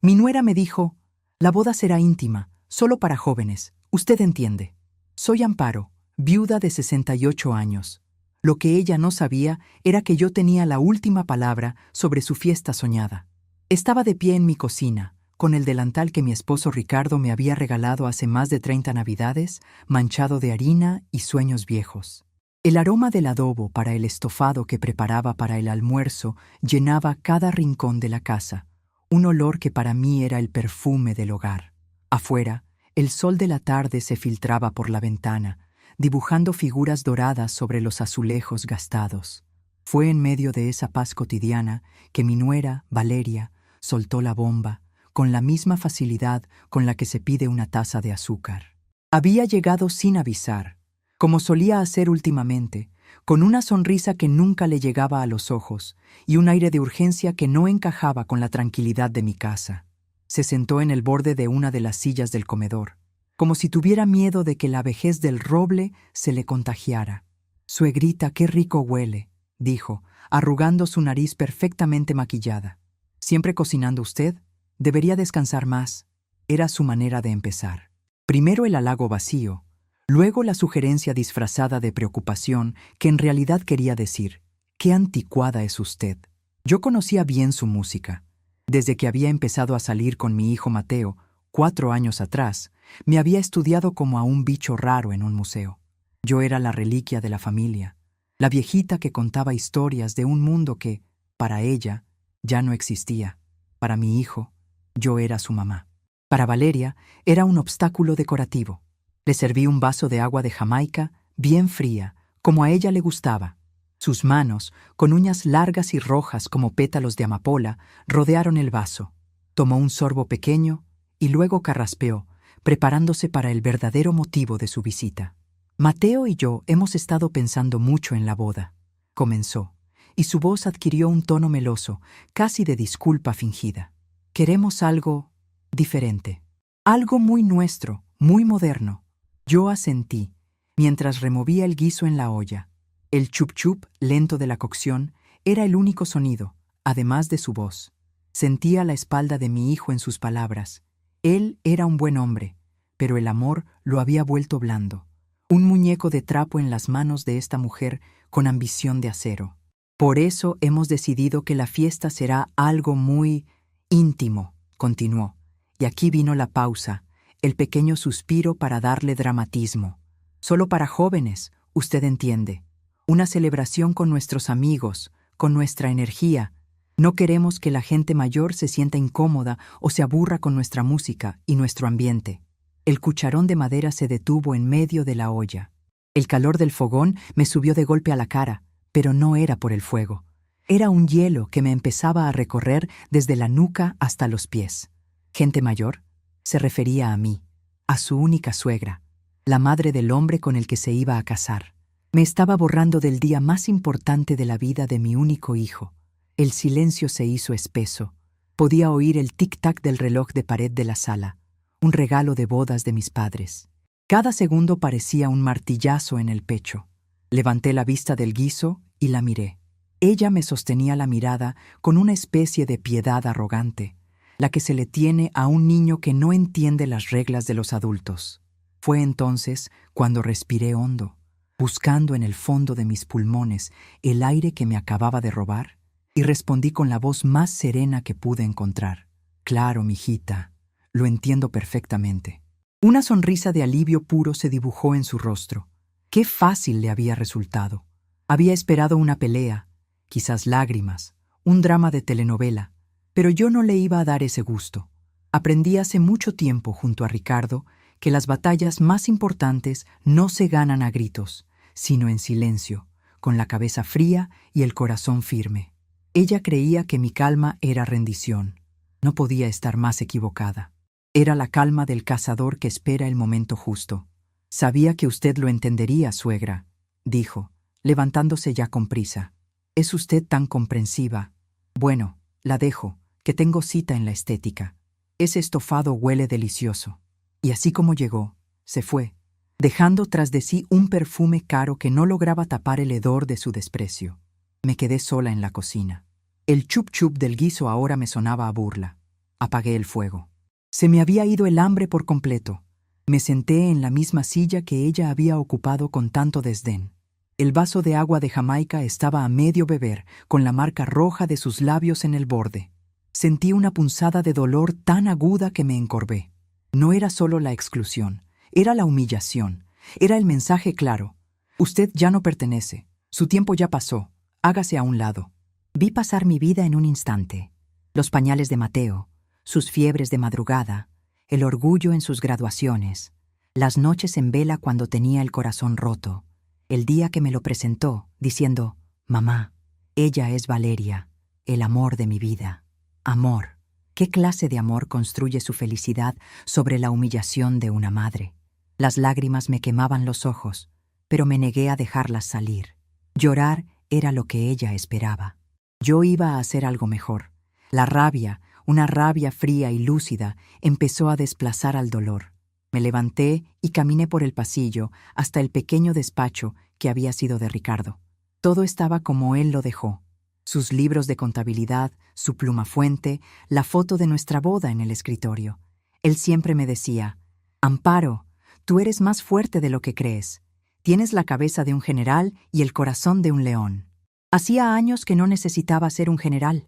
Mi nuera me dijo, la boda será íntima, solo para jóvenes, usted entiende. Soy Amparo, viuda de 68 años. Lo que ella no sabía era que yo tenía la última palabra sobre su fiesta soñada. Estaba de pie en mi cocina, con el delantal que mi esposo Ricardo me había regalado hace más de 30 navidades, manchado de harina y sueños viejos. El aroma del adobo para el estofado que preparaba para el almuerzo llenaba cada rincón de la casa, un olor que para mí era el perfume del hogar. Afuera, el sol de la tarde se filtraba por la ventana, dibujando figuras doradas sobre los azulejos gastados. Fue en medio de esa paz cotidiana que mi nuera, Valeria, soltó la bomba, con la misma facilidad con la que se pide una taza de azúcar. Había llegado sin avisar, como solía hacer últimamente, con una sonrisa que nunca le llegaba a los ojos y un aire de urgencia que no encajaba con la tranquilidad de mi casa. Se sentó en el borde de una de las sillas del comedor, como si tuviera miedo de que la vejez del roble se le contagiara. «Suegrita, qué rico huele», dijo, arrugando su nariz perfectamente maquillada. «¿Siempre cocinando usted? Debería descansar más». Era su manera de empezar. Primero el halago vacío, luego la sugerencia disfrazada de preocupación que en realidad quería decir, «Qué anticuada es usted». Yo conocía bien su música. Desde que había empezado a salir con mi hijo Mateo, 4 años atrás, me había estudiado como a un bicho raro en un museo. Yo era la reliquia de la familia, la viejita que contaba historias de un mundo que, para ella, ya no existía. Para mi hijo, yo era su mamá. Para Valeria, era un obstáculo decorativo. Le serví un vaso de agua de Jamaica, bien fría, como a ella le gustaba. Sus manos, con uñas largas y rojas como pétalos de amapola, rodearon el vaso. Tomó un sorbo pequeño y luego carraspeó, preparándose para el verdadero motivo de su visita. «Mateo y yo hemos estado pensando mucho en la boda», comenzó, y su voz adquirió un tono meloso, casi de disculpa fingida. «Queremos algo diferente, algo muy nuestro, muy moderno». Yo asentí, mientras removía el guiso en la olla. El chup-chup lento de la cocción era el único sonido, además de su voz. Sentía la espalda de mi hijo en sus palabras. Él era un buen hombre, pero el amor lo había vuelto blando. Un muñeco de trapo en las manos de esta mujer con ambición de acero. «Por eso hemos decidido que la fiesta será algo muy íntimo», continuó. Y aquí vino la pausa, el pequeño suspiro para darle dramatismo. «Solo para jóvenes, usted entiende. Una celebración con nuestros amigos, con nuestra energía. No queremos que la gente mayor se sienta incómoda o se aburra con nuestra música y nuestro ambiente». El cucharón de madera se detuvo en medio de la olla. El calor del fogón me subió de golpe a la cara, pero no era por el fuego. Era un hielo que me empezaba a recorrer desde la nuca hasta los pies. «¿Gente mayor?» Se refería a mí, a su única suegra, la madre del hombre con el que se iba a casar. Me estaba borrando del día más importante de la vida de mi único hijo. El silencio se hizo espeso. Podía oír el tic-tac del reloj de pared de la sala, un regalo de bodas de mis padres. Cada segundo parecía un martillazo en el pecho. Levanté la vista del guiso y la miré. Ella me sostenía la mirada con una especie de piedad arrogante, la que se le tiene a un niño que no entiende las reglas de los adultos. Fue entonces cuando respiré hondo, buscando en el fondo de mis pulmones el aire que me acababa de robar, y respondí con la voz más serena que pude encontrar. «Claro, mijita, lo entiendo perfectamente». Una sonrisa de alivio puro se dibujó en su rostro. Qué fácil le había resultado. Había esperado una pelea, quizás lágrimas, un drama de telenovela, pero yo no le iba a dar ese gusto. Aprendí hace mucho tiempo junto a Ricardo que las batallas más importantes no se ganan a gritos, sino en silencio, con la cabeza fría y el corazón firme. Ella creía que mi calma era rendición. No podía estar más equivocada. Era la calma del cazador que espera el momento justo. «Sabía que usted lo entendería, suegra», dijo, levantándose ya con prisa. «Es usted tan comprensiva. Bueno, la dejo, que tengo cita en la estética. Ese estofado huele delicioso». Y así como llegó, se fue, dejando tras de sí un perfume caro que no lograba tapar el hedor de su desprecio. Me quedé sola en la cocina. El chup-chup del guiso ahora me sonaba a burla. Apagué el fuego. Se me había ido el hambre por completo. Me senté en la misma silla que ella había ocupado con tanto desdén. El vaso de agua de Jamaica estaba a medio beber, con la marca roja de sus labios en el borde. Sentí una punzada de dolor tan aguda que me encorvé. No era solo la exclusión, era la humillación, era el mensaje claro. Usted ya no pertenece, su tiempo ya pasó, hágase a un lado. Vi pasar mi vida en un instante. Los pañales de Mateo, sus fiebres de madrugada, el orgullo en sus graduaciones, las noches en vela cuando tenía el corazón roto, el día que me lo presentó, diciendo, «Mamá, ella es Valeria, el amor de mi vida». Amor. ¿Qué clase de amor construye su felicidad sobre la humillación de una madre? Las lágrimas me quemaban los ojos, pero me negué a dejarlas salir. Llorar era lo que ella esperaba. Yo iba a hacer algo mejor. La rabia, una rabia fría y lúcida, empezó a desplazar al dolor. Me levanté y caminé por el pasillo hasta el pequeño despacho que había sido de Ricardo. Todo estaba como él lo dejó. Sus libros de contabilidad, su pluma fuente, la foto de nuestra boda en el escritorio. Él siempre me decía, «Amparo, tú eres más fuerte de lo que crees. Tienes la cabeza de un general y el corazón de un león». Hacía años que no necesitaba ser un general.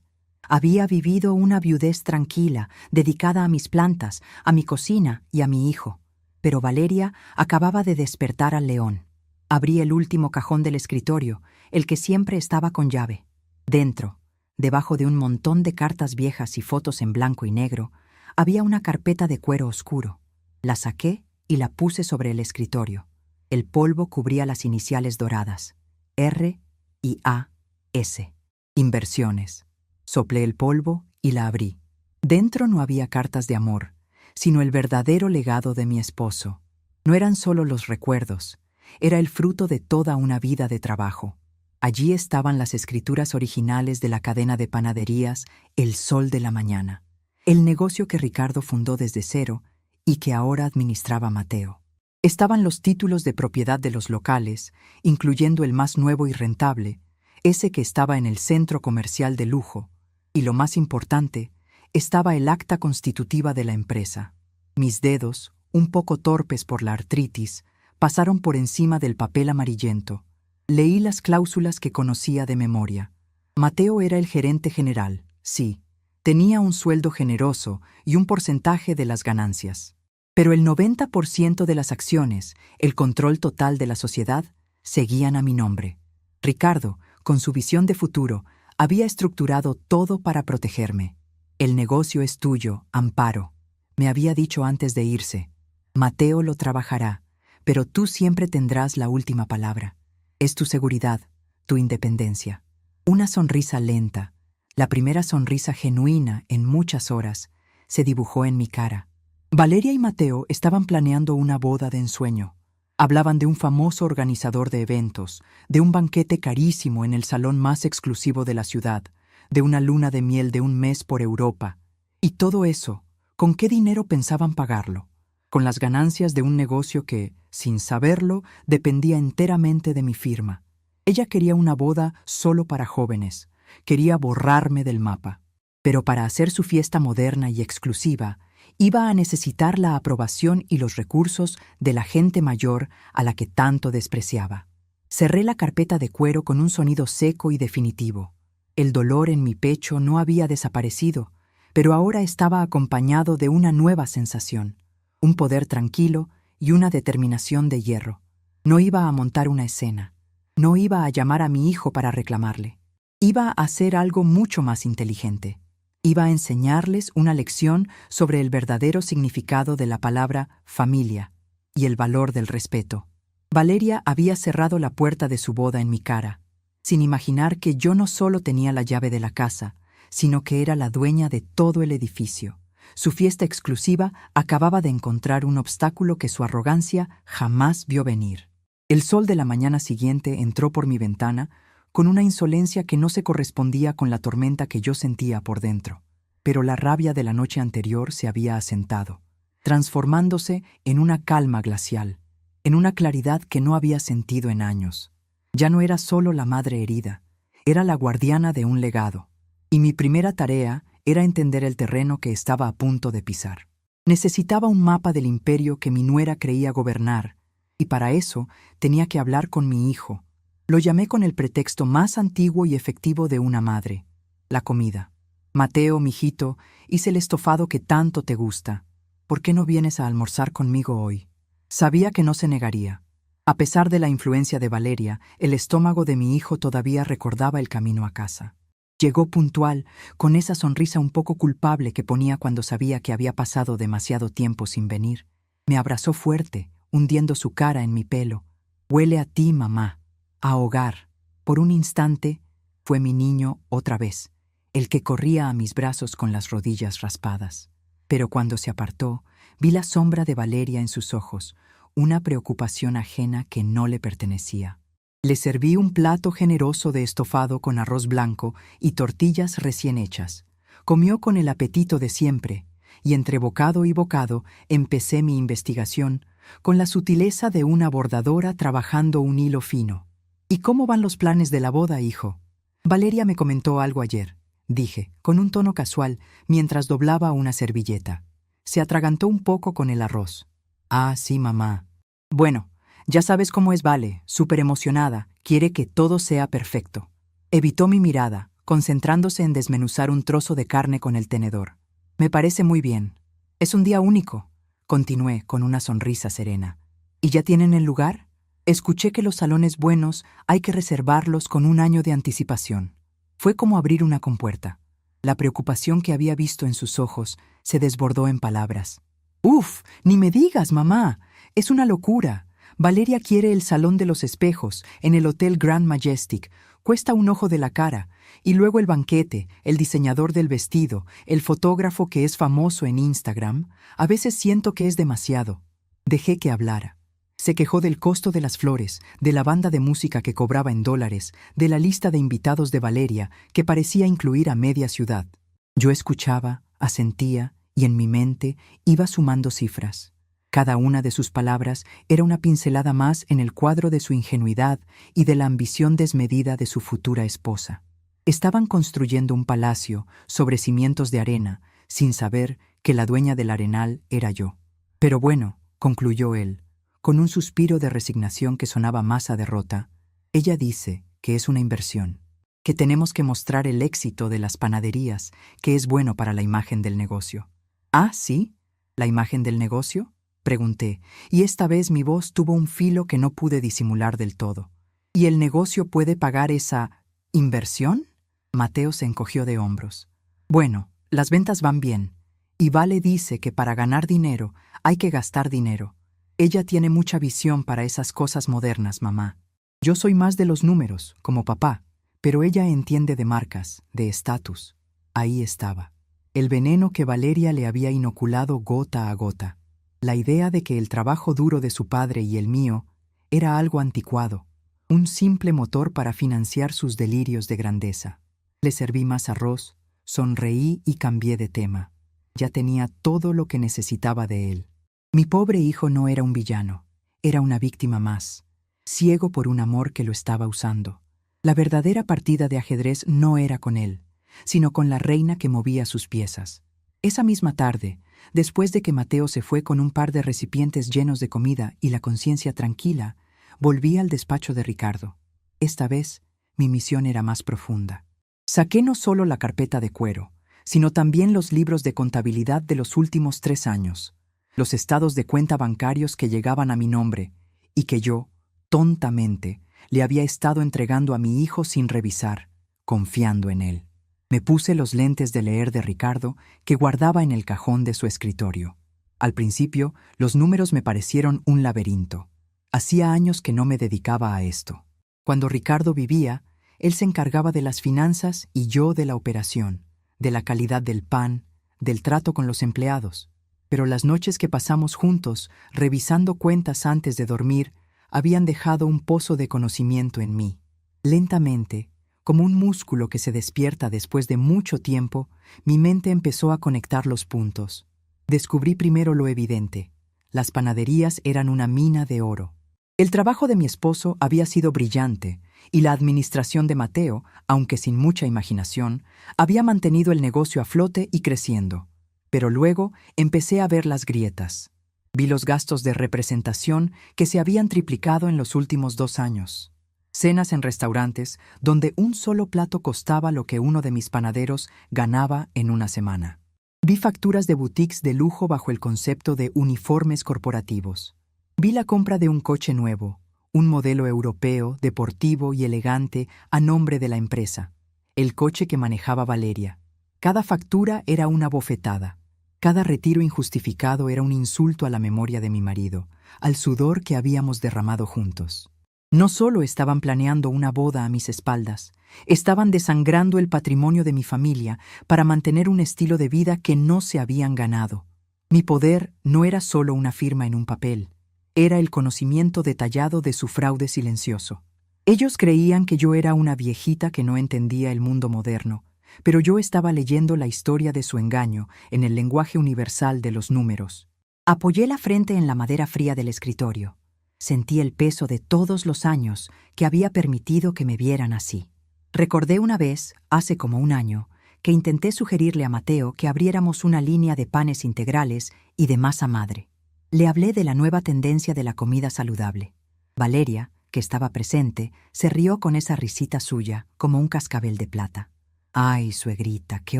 Había vivido una viudez tranquila, dedicada a mis plantas, a mi cocina y a mi hijo. Pero Valeria acababa de despertar al león. Abrí el último cajón del escritorio, el que siempre estaba con llave. Dentro, debajo de un montón de cartas viejas y fotos en blanco y negro, había una carpeta de cuero oscuro. La saqué y la puse sobre el escritorio. El polvo cubría las iniciales doradas, R y A S. Inversiones. Soplé el polvo y la abrí. Dentro no había cartas de amor, sino el verdadero legado de mi esposo. No eran solo los recuerdos, era el fruto de toda una vida de trabajo. Allí estaban las escrituras originales de la cadena de panaderías El Sol de la Mañana, el negocio que Ricardo fundó desde cero y que ahora administraba Mateo. Estaban los títulos de propiedad de los locales, incluyendo el más nuevo y rentable, ese que estaba en el centro comercial de lujo, y lo más importante, estaba el acta constitutiva de la empresa. Mis dedos, un poco torpes por la artritis, pasaron por encima del papel amarillento. Leí las cláusulas que conocía de memoria. Mateo era el gerente general, sí. Tenía un sueldo generoso y un porcentaje de las ganancias. Pero el 90% de las acciones, el control total de la sociedad, seguían a mi nombre. Ricardo, con su visión de futuro, había estructurado todo para protegerme. «El negocio es tuyo, Amparo», me había dicho antes de irse. «Mateo lo trabajará, pero tú siempre tendrás la última palabra. Es tu seguridad, tu independencia». Una sonrisa lenta, la primera sonrisa genuina en muchas horas, se dibujó en mi cara. Valeria y Mateo estaban planeando una boda de ensueño. Hablaban de un famoso organizador de eventos, de un banquete carísimo en el salón más exclusivo de la ciudad, de una luna de miel de un mes por Europa. Y todo eso, ¿con qué dinero pensaban pagarlo? Con las ganancias de un negocio que, sin saberlo, dependía enteramente de mi firma. Ella quería una boda solo para jóvenes, quería borrarme del mapa. Pero para hacer su fiesta moderna y exclusiva, iba a necesitar la aprobación y los recursos de la gente mayor a la que tanto despreciaba. Cerré la carpeta de cuero con un sonido seco y definitivo. El dolor en mi pecho no había desaparecido, pero ahora estaba acompañado de una nueva sensación, un poder tranquilo y una determinación de hierro. No iba a montar una escena, no iba a llamar a mi hijo para reclamarle. Iba a hacer algo mucho más inteligente. Iba a enseñarles una lección sobre el verdadero significado de la palabra familia y el valor del respeto. Valeria había cerrado la puerta de su boda en mi cara, sin imaginar que yo no solo tenía la llave de la casa, sino que era la dueña de todo el edificio. Su fiesta exclusiva acababa de encontrar un obstáculo que su arrogancia jamás vio venir. El sol de la mañana siguiente entró por mi ventana con una insolencia que no se correspondía con la tormenta que yo sentía por dentro. Pero la rabia de la noche anterior se había asentado, transformándose en una calma glacial, en una claridad que no había sentido en años. Ya no era solo la madre herida, era la guardiana de un legado. Y mi primera tarea era entender el terreno que estaba a punto de pisar. Necesitaba un mapa del imperio que mi nuera creía gobernar, y para eso tenía que hablar con mi hijo. Lo llamé con el pretexto más antiguo y efectivo de una madre: la comida. Mateo, mijito, hice el estofado que tanto te gusta. ¿Por qué no vienes a almorzar conmigo hoy? Sabía que no se negaría. A pesar de la influencia de Valeria, el estómago de mi hijo todavía recordaba el camino a casa. Llegó puntual, con esa sonrisa un poco culpable que ponía cuando sabía que había pasado demasiado tiempo sin venir. Me abrazó fuerte, hundiendo su cara en mi pelo. «Huele a ti, mamá. A hogar». Por un instante, fue mi niño otra vez, el que corría a mis brazos con las rodillas raspadas. Pero cuando se apartó, vi la sombra de Valeria en sus ojos, una preocupación ajena que no le pertenecía. Le serví un plato generoso de estofado con arroz blanco y tortillas recién hechas. Comió con el apetito de siempre, y entre bocado y bocado empecé mi investigación, con la sutileza de una bordadora trabajando un hilo fino. «¿Y cómo van los planes de la boda, hijo?» «Valeria me comentó algo ayer», dije, con un tono casual, mientras doblaba una servilleta. Se atragantó un poco con el arroz. «Ah, sí, mamá». «Bueno, ya sabes cómo es Vale, súper emocionada, quiere que todo sea perfecto». Evitó mi mirada, concentrándose en desmenuzar un trozo de carne con el tenedor. «Me parece muy bien. Es un día único», continué con una sonrisa serena. «¿Y ya tienen el lugar?» Escuché que los salones buenos hay que reservarlos con un año de anticipación. Fue como abrir una compuerta. La preocupación que había visto en sus ojos se desbordó en palabras. «¡Uf! Ni me digas, mamá. Es una locura. Valeria quiere el Salón de los Espejos, en el Hotel Grand Majestic. Cuesta un ojo de la cara. Y luego el banquete, el diseñador del vestido, el fotógrafo que es famoso en Instagram. A veces siento que es demasiado». Dejé que hablara. Se quejó del costo de las flores, de la banda de música que cobraba en dólares, de la lista de invitados de Valeria, que parecía incluir a media ciudad. Yo escuchaba, asentía, y en mi mente iba sumando cifras. Cada una de sus palabras era una pincelada más en el cuadro de su ingenuidad y de la ambición desmedida de su futura esposa. Estaban construyendo un palacio sobre cimientos de arena, sin saber que la dueña del arenal era yo. «Pero bueno», concluyó él, con un suspiro de resignación que sonaba más a derrota, «ella dice que es una inversión, que tenemos que mostrar el éxito de las panaderías, que es bueno para la imagen del negocio». «¿Ah, sí? ¿La imagen del negocio?», pregunté, y esta vez mi voz tuvo un filo que no pude disimular del todo. «¿Y el negocio puede pagar esa inversión?». Mateo se encogió de hombros. «Bueno, las ventas van bien, y Vale dice que para ganar dinero hay que gastar dinero. Ella tiene mucha visión para esas cosas modernas, mamá. Yo soy más de los números, como papá, pero ella entiende de marcas, de estatus». Ahí estaba, el veneno que Valeria le había inoculado gota a gota. La idea de que el trabajo duro de su padre y el mío era algo anticuado, un simple motor para financiar sus delirios de grandeza. Le serví más arroz, sonreí y cambié de tema. Ya tenía todo lo que necesitaba de él. Mi pobre hijo no era un villano, era una víctima más, ciego por un amor que lo estaba usando. La verdadera partida de ajedrez no era con él, sino con la reina que movía sus piezas. Esa misma tarde, después de que Mateo se fue con un par de recipientes llenos de comida y la conciencia tranquila, volví al despacho de Ricardo. Esta vez, mi misión era más profunda. Saqué no solo la carpeta de cuero, sino también los libros de contabilidad de los últimos 3 años, los estados de cuenta bancarios que llegaban a mi nombre y que yo, tontamente, le había estado entregando a mi hijo sin revisar, confiando en él. Me puse los lentes de leer de Ricardo que guardaba en el cajón de su escritorio. Al principio, los números me parecieron un laberinto. Hacía años que no me dedicaba a esto. Cuando Ricardo vivía, él se encargaba de las finanzas y yo de la operación, de la calidad del pan, del trato con los empleados. Pero las noches que pasamos juntos, revisando cuentas antes de dormir, habían dejado un pozo de conocimiento en mí. Lentamente, como un músculo que se despierta después de mucho tiempo, mi mente empezó a conectar los puntos. Descubrí primero lo evidente. Las panaderías eran una mina de oro. El trabajo de mi esposo había sido brillante y la administración de Mateo, aunque sin mucha imaginación, había mantenido el negocio a flote y creciendo. Pero luego empecé a ver las grietas. Vi los gastos de representación que se habían triplicado en los últimos 2 años. Cenas en restaurantes donde un solo plato costaba lo que uno de mis panaderos ganaba en una semana. Vi facturas de boutiques de lujo bajo el concepto de uniformes corporativos. Vi la compra de un coche nuevo, un modelo europeo, deportivo y elegante a nombre de la empresa, el coche que manejaba Valeria. Cada factura era una bofetada. Cada retiro injustificado era un insulto a la memoria de mi marido, al sudor que habíamos derramado juntos. No solo estaban planeando una boda a mis espaldas, estaban desangrando el patrimonio de mi familia para mantener un estilo de vida que no se habían ganado. Mi poder no era solo una firma en un papel, era el conocimiento detallado de su fraude silencioso. Ellos creían que yo era una viejita que no entendía el mundo moderno, pero yo estaba leyendo la historia de su engaño en el lenguaje universal de los números. Apoyé la frente en la madera fría del escritorio. Sentí el peso de todos los años que había permitido que me vieran así. Recordé una vez, hace como 1 año, que intenté sugerirle a Mateo que abriéramos una línea de panes integrales y de masa madre. Le hablé de la nueva tendencia de la comida saludable. Valeria, que estaba presente, se rió con esa risita suya, como un cascabel de plata. «Ay, suegrita, qué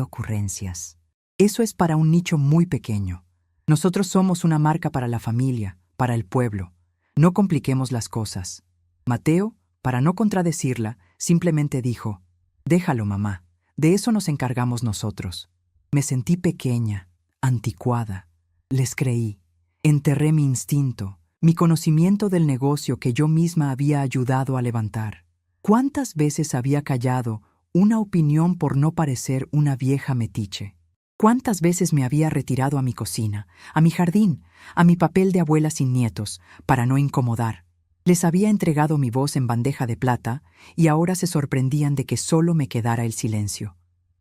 ocurrencias. Eso es para un nicho muy pequeño. Nosotros somos una marca para la familia, para el pueblo. No compliquemos las cosas». Mateo, para no contradecirla, simplemente dijo: «Déjalo, mamá. De eso nos encargamos nosotros». Me sentí pequeña, anticuada. Les creí. Enterré mi instinto, mi conocimiento del negocio que yo misma había ayudado a levantar. ¿Cuántas veces había callado una opinión por no parecer una vieja metiche? ¿Cuántas veces me había retirado a mi cocina, a mi jardín, a mi papel de abuela sin nietos, para no incomodar? Les había entregado mi voz en bandeja de plata y ahora se sorprendían de que solo me quedara el silencio.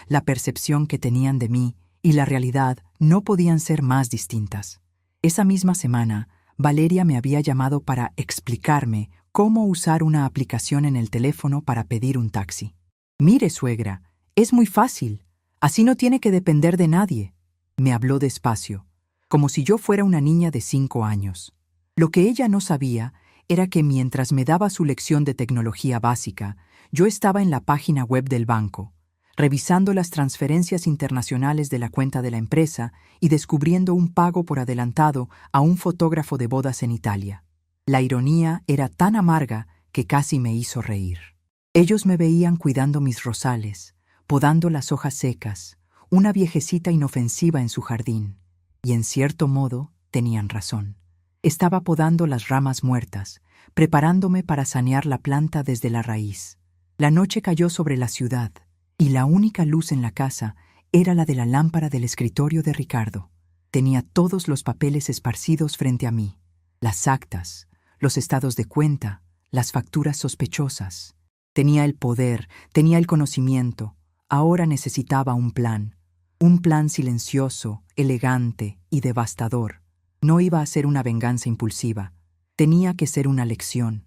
La percepción que tenían de mí y la realidad no podían ser más distintas. Esa misma semana, Valeria me había llamado para explicarme cómo usar una aplicación en el teléfono para pedir un taxi. «Mire, suegra, es muy fácil. Así no tiene que depender de nadie». Me habló despacio, como si yo fuera una niña de 5 años. Lo que ella no sabía era que mientras me daba su lección de tecnología básica, yo estaba en la página web del banco, revisando las transferencias internacionales de la cuenta de la empresa y descubriendo un pago por adelantado a un fotógrafo de bodas en Italia. La ironía era tan amarga que casi me hizo reír. Ellos me veían cuidando mis rosales, podando las hojas secas, una viejecita inofensiva en su jardín, y en cierto modo tenían razón. Estaba podando las ramas muertas, preparándome para sanear la planta desde la raíz. La noche cayó sobre la ciudad, y la única luz en la casa era la de la lámpara del escritorio de Ricardo. Tenía todos los papeles esparcidos frente a mí, las actas, los estados de cuenta, las facturas sospechosas. Tenía el poder, tenía el conocimiento. Ahora necesitaba un plan silencioso, elegante y devastador. No iba a ser una venganza impulsiva. Tenía que ser una lección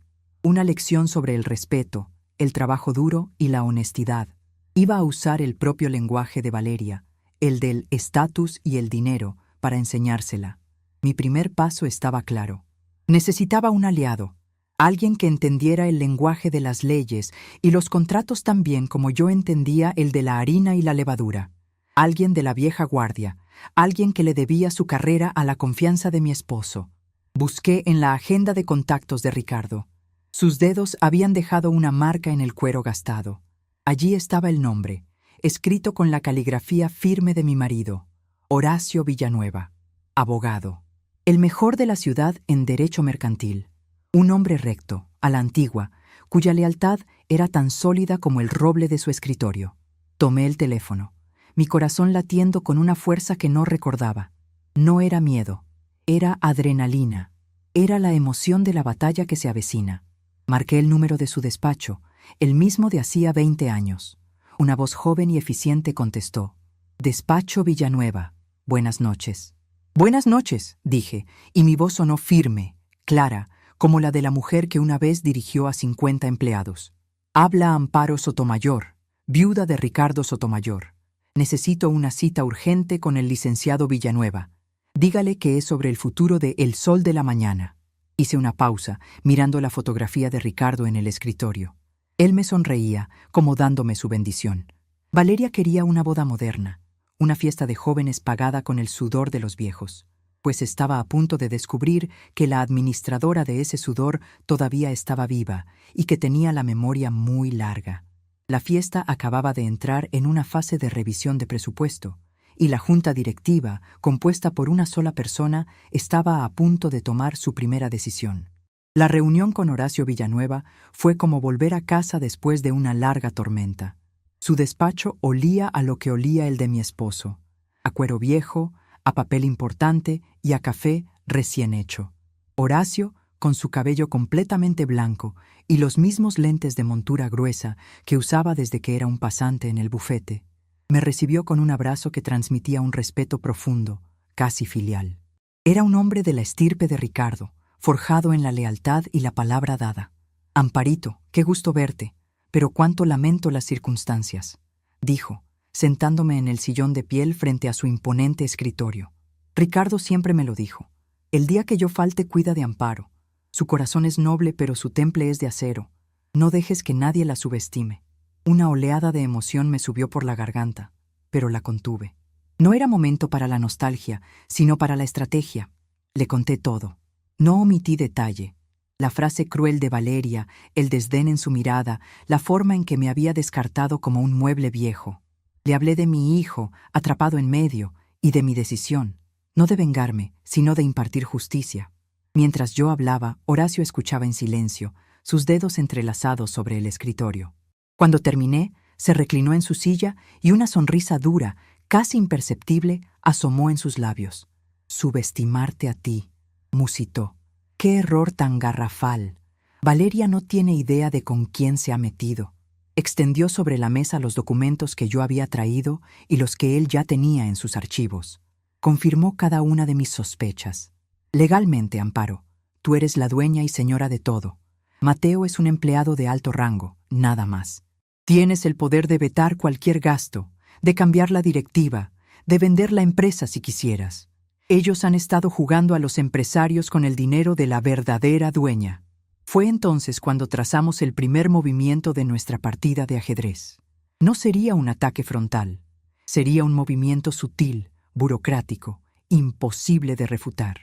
sobre el respeto, el trabajo duro y la honestidad. Iba a usar el propio lenguaje de Valeria, el del estatus y el dinero, para enseñársela. Mi primer paso estaba claro. Necesitaba un aliado, alguien que entendiera el lenguaje de las leyes y los contratos tan bien como yo entendía el de la harina y la levadura. Alguien de la vieja guardia, alguien que le debía su carrera a la confianza de mi esposo. Busqué en la agenda de contactos de Ricardo. Sus dedos habían dejado una marca en el cuero gastado. Allí estaba el nombre, escrito con la caligrafía firme de mi marido: Horacio Villanueva, abogado. El mejor de la ciudad en derecho mercantil. Un hombre recto, a la antigua, cuya lealtad era tan sólida como el roble de su escritorio. Tomé el teléfono, mi corazón latiendo con una fuerza que no recordaba. No era miedo, era adrenalina, era la emoción de la batalla que se avecina. Marqué el número de su despacho, el mismo de hacía 20 años. Una voz joven y eficiente contestó: «Despacho Villanueva, buenas noches». «Buenas noches», dije, y mi voz sonó firme, clara, como la de la mujer que una vez dirigió a 50 empleados. Habla Amparo Sotomayor, viuda de Ricardo Sotomayor. Necesito una cita urgente con el licenciado Villanueva. Dígale que es sobre el futuro de El Sol de la Mañana. Hice una pausa, mirando la fotografía de Ricardo en el escritorio. Él me sonreía, como dándome su bendición. Valeria quería una boda moderna, una fiesta de jóvenes pagada con el sudor de los viejos, pues estaba a punto de descubrir que la administradora de ese sudor todavía estaba viva y que tenía la memoria muy larga. La fiesta acababa de entrar en una fase de revisión de presupuesto, y la junta directiva, compuesta por una sola persona, estaba a punto de tomar su primera decisión. La reunión con Horacio Villanueva fue como volver a casa después de una larga tormenta. Su despacho olía a lo que olía el de mi esposo, a cuero viejo, a papel importante y a café recién hecho. Horacio, con su cabello completamente blanco y los mismos lentes de montura gruesa que usaba desde que era un pasante en el bufete, me recibió con un abrazo que transmitía un respeto profundo, casi filial. Era un hombre de la estirpe de Ricardo, forjado en la lealtad y la palabra dada. «Amparito, qué gusto verte, pero cuánto lamento las circunstancias», dijo, sentándome en el sillón de piel frente a su imponente escritorio. Ricardo siempre me lo dijo. «El día que yo falte, cuida de Amparo. Su corazón es noble, pero su temple es de acero. No dejes que nadie la subestime». Una oleada de emoción me subió por la garganta, pero la contuve. No era momento para la nostalgia, sino para la estrategia. Le conté todo. No omití detalle. La frase cruel de Valeria, el desdén en su mirada, la forma en que me había descartado como un mueble viejo. Le hablé de mi hijo, atrapado en medio, y de mi decisión, no de vengarme, sino de impartir justicia. Mientras yo hablaba, Horacio escuchaba en silencio, sus dedos entrelazados sobre el escritorio. Cuando terminé, se reclinó en su silla y una sonrisa dura, casi imperceptible, asomó en sus labios. «Subestimarte a ti», musitó. «Qué error tan garrafal. Valeria no tiene idea de con quién se ha metido». Extendió sobre la mesa los documentos que yo había traído y los que él ya tenía en sus archivos. Confirmó cada una de mis sospechas. «Legalmente, Amparo, tú eres la dueña y señora de todo. Mateo es un empleado de alto rango, nada más. Tienes el poder de vetar cualquier gasto, de cambiar la directiva, de vender la empresa si quisieras. Ellos han estado jugando a los empresarios con el dinero de la verdadera dueña». Fue entonces cuando trazamos el primer movimiento de nuestra partida de ajedrez. No sería un ataque frontal. Sería un movimiento sutil, burocrático, imposible de refutar.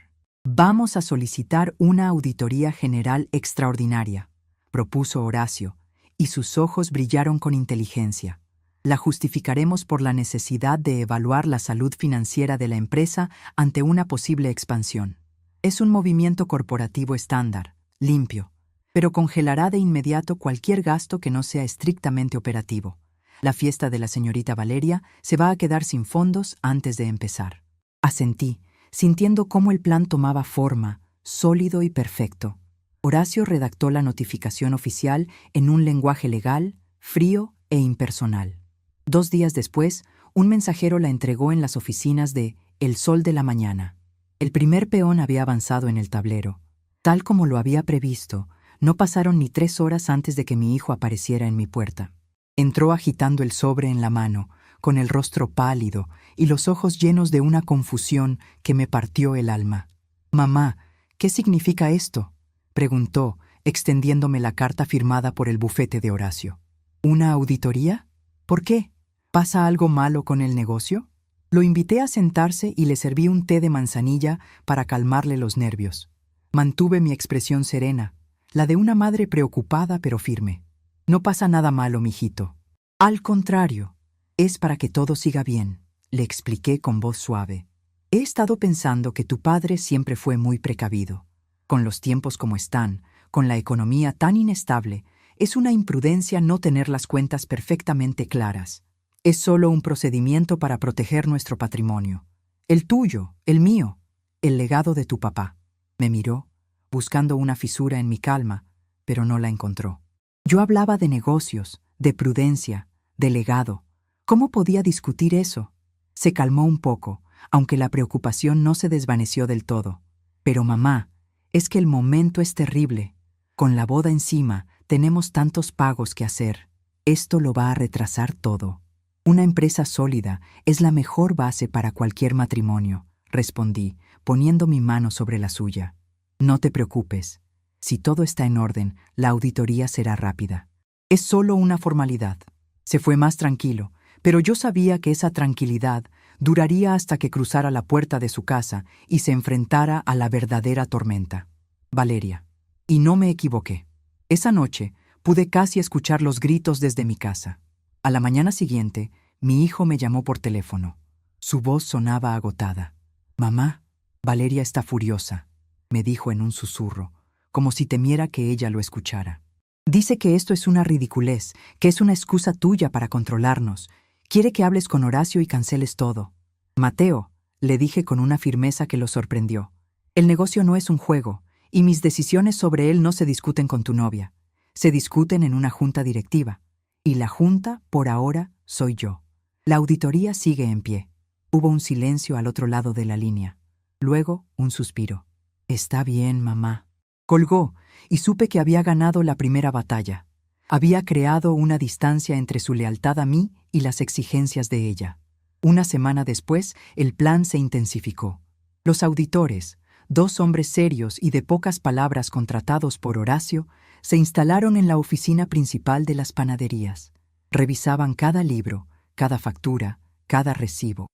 «Vamos a solicitar una auditoría general extraordinaria», propuso Horacio, y sus ojos brillaron con inteligencia. «La justificaremos por la necesidad de evaluar la salud financiera de la empresa ante una posible expansión. Es un movimiento corporativo estándar, limpio, pero congelará de inmediato cualquier gasto que no sea estrictamente operativo. La fiesta de la señorita Valeria se va a quedar sin fondos antes de empezar». Asentí, sintiendo cómo el plan tomaba forma, sólido y perfecto. Horacio redactó la notificación oficial en un lenguaje legal, frío e impersonal. 2 días después, un mensajero la entregó en las oficinas de El Sol de la Mañana. El primer peón había avanzado en el tablero. Tal como lo había previsto, no pasaron ni 3 horas antes de que mi hijo apareciera en mi puerta. Entró agitando el sobre en la mano, con el rostro pálido y los ojos llenos de una confusión que me partió el alma. «Mamá, ¿qué significa esto?», preguntó, extendiéndome la carta firmada por el bufete de Horacio. «¿Una auditoría? ¿Por qué? ¿Pasa algo malo con el negocio?». Lo invité a sentarse y le serví un té de manzanilla para calmarle los nervios. Mantuve mi expresión serena, la de una madre preocupada pero firme. «No pasa nada malo, mijito. Al contrario, es para que todo siga bien», le expliqué con voz suave. «He estado pensando que tu padre siempre fue muy precavido. Con los tiempos como están, con la economía tan inestable, es una imprudencia no tener las cuentas perfectamente claras. Es solo un procedimiento para proteger nuestro patrimonio. El tuyo, el mío, el legado de tu papá». Me miró, buscando una fisura en mi calma, pero no la encontró. Yo hablaba de negocios, de prudencia, de legado. ¿Cómo podía discutir eso? Se calmó un poco, aunque la preocupación no se desvaneció del todo. «Pero mamá, Es que el momento es terrible. Con la boda encima, tenemos tantos pagos que hacer. Esto lo va a retrasar todo. Una empresa sólida es la mejor base para cualquier matrimonio, respondí, poniendo mi mano sobre la suya. No te preocupes. Si todo está en orden, la auditoría será rápida. Es solo una formalidad. Se fue más tranquilo, pero yo sabía que esa tranquilidad duraría hasta que cruzara la puerta de su casa y se enfrentara a la verdadera tormenta. Valeria. Y no me equivoqué. Esa noche pude casi escuchar los gritos desde mi casa. A la mañana siguiente, mi hijo me llamó por teléfono. Su voz sonaba agotada. «Mamá, Valeria está furiosa», me dijo en un susurro, como si temiera que ella lo escuchara. «Dice que esto es una ridiculez, que es una excusa tuya para controlarnos. Quiere que hables con Horacio y canceles todo». «Mateo», le dije con una firmeza que lo sorprendió, «el negocio no es un juego, y mis decisiones sobre él no se discuten con tu novia. Se discuten en una junta directiva. Y la junta, por ahora, soy yo». La auditoría sigue en pie. Hubo un silencio al otro lado de la línea. Luego, un suspiro. «Está bien, mamá». Colgó, y supe que había ganado la primera batalla. Había creado una distancia entre su lealtad a mí y las exigencias de ella. Una semana después, el plan se intensificó. Los auditores, 2 hombres serios y de pocas palabras contratados por Horacio, se instalaron en la oficina principal de las panaderías. Revisaban cada libro, cada factura, cada recibo.